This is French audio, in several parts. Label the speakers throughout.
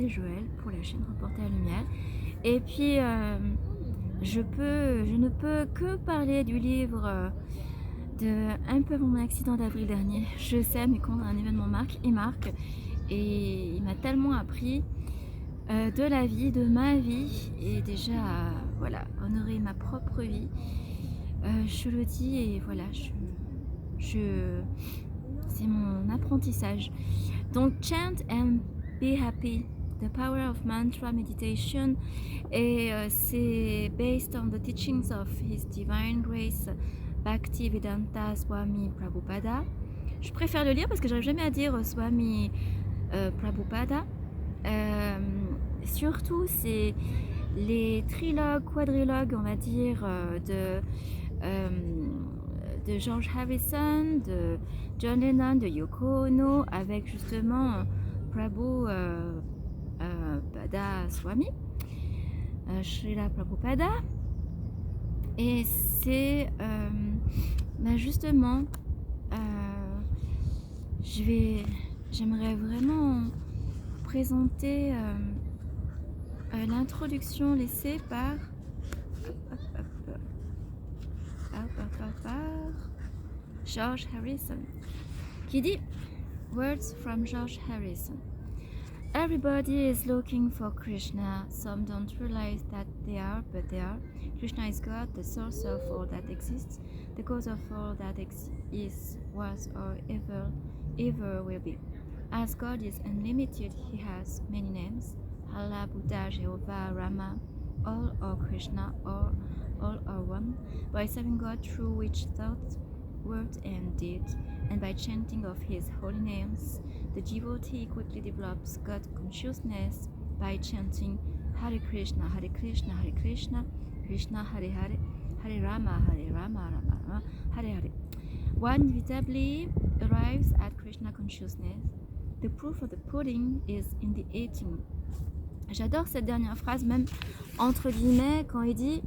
Speaker 1: c'est Joël pour la chaîne Reporter Lumière. Et puis, je ne peux que parler du livre un peu avant mon accident d'avril dernier. Je sais, mais quand un événement marque, il marque. Et il m'a tellement appris de la vie, de ma vie, et déjà, voilà, honorer ma propre vie. Je le dis et voilà, je c'est mon apprentissage. Donc, chant and be happy. The power of mantra meditation. Et c'est based on the teachings of His Divine Grace Bhaktivedanta Swami Prabhupada. Je préfère le lire parce que j'arrive jamais à dire Swami Prabhupada. Surtout, c'est les trilogues, quadrilogues, on va dire, de George Harrison, de John Lennon, de Yoko Ono, avec justement Pada Swami, Srila Prabhupada. Et c'est justement, j'aimerais vraiment présenter l'introduction laissée par George Harrison, qui dit Words from George Harrison. Everybody is looking for Krishna. Some don't realize that they are, but they are. Krishna is God, the source of all that exists, the cause of all that is, was, or ever will be. As God is unlimited, He has many names. Allah, Buddha, Jehovah, Rama, all are Krishna, all are one. By serving God through which thought, word, and deed, and by chanting of His holy names, the devotee quickly develops God consciousness by chanting Hare Krishna, Hare Krishna, Hare Krishna, Krishna Hare Hare, Hare Rama, Hare Rama, Rama Rama, Hare Hare. One inevitably arrives at Krishna consciousness. The proof of the pudding is in the eating. J'adore cette dernière phrase, même entre guillemets, quand il dit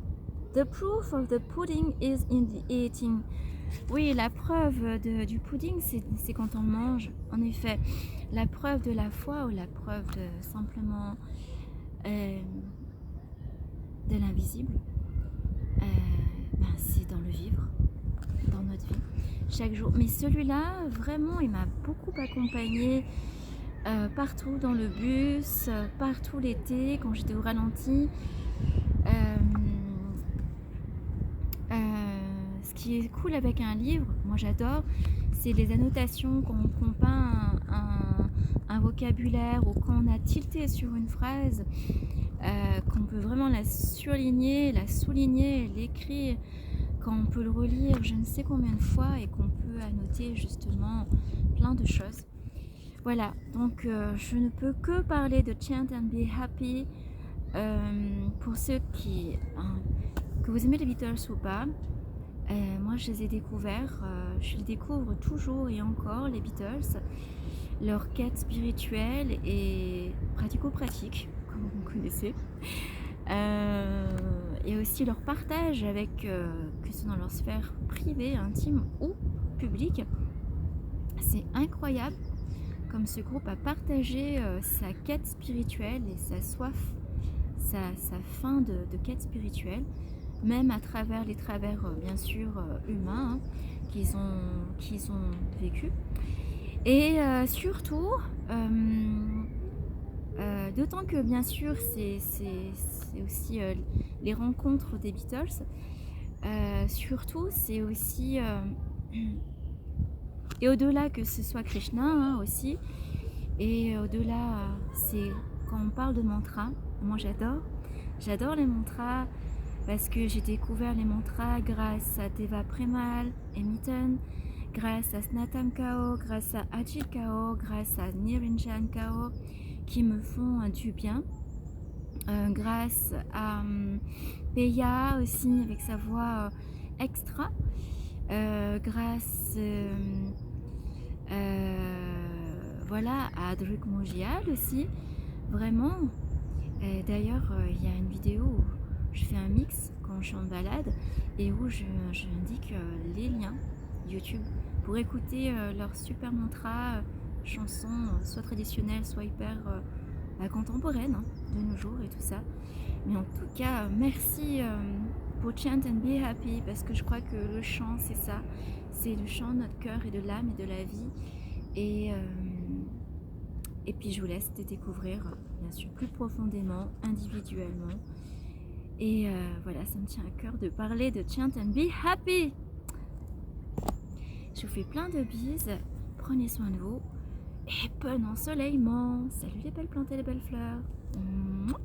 Speaker 1: The proof of the pudding is in the eating. Oui, la preuve du pudding, c'est quand on mange. En effet, la preuve de la foi ou la preuve de simplement de l'invisible, c'est dans le vivre, dans notre vie, chaque jour. Mais celui-là, vraiment, il m'a beaucoup accompagnée partout dans le bus, partout l'été, quand j'étais au ralenti. Ce qui est cool avec un livre, moi j'adore, c'est les annotations quand on prend pas un vocabulaire ou quand on a tilté sur une phrase, qu'on peut vraiment la surligner, la souligner, l'écrire, quand on peut le relire je ne sais combien de fois et qu'on peut annoter justement plein de choses. Voilà, donc je ne peux que parler de Chant and Be Happy pour ceux que vous aimez les Beatles ou pas. Moi je les ai découverts, je les découvre toujours et encore, les Beatles, leur quête spirituelle et pratico-pratique, comme vous connaissez, et aussi leur partage avec, que ce soit dans leur sphère privée, intime ou publique. C'est incroyable comme ce groupe a partagé sa quête spirituelle et sa soif, sa faim de quête spirituelle, même à travers les travers bien sûr humains qu'ils ont vécu. Et surtout, d'autant que bien sûr c'est aussi les rencontres des Beatles, surtout c'est aussi, et au-delà que ce soit Krishna aussi, et au-delà c'est quand on parle de mantras, moi j'adore les mantras, parce que j'ai découvert les mantras grâce à Deva Premal et Mitten, grâce à Snatam Kao, grâce à Ajit Kao, grâce à Niranjan Kao, qui me font du bien, grâce à Peya aussi avec sa voix extra, grâce voilà, à Druk Mogial aussi, vraiment. D'ailleurs il y a une vidéo où je fais un mix quand je suis en balade et où je indique les liens YouTube pour écouter leurs super mantras, chansons soit traditionnelles, soit hyper contemporaine hein, de nos jours et tout ça. Mais en tout cas, merci pour Chant and Be Happy, parce que je crois que le chant, c'est ça. C'est le chant de notre cœur et de l'âme et de la vie. Et puis je vous laisse découvrir, bien sûr, plus profondément, individuellement. Et voilà, ça me tient à cœur de parler de Chant and Be Happy. Je vous fais plein de bises. Prenez soin de vous. Et bon ensoleillement. Salut les belles plantes et les belles fleurs. Mouah.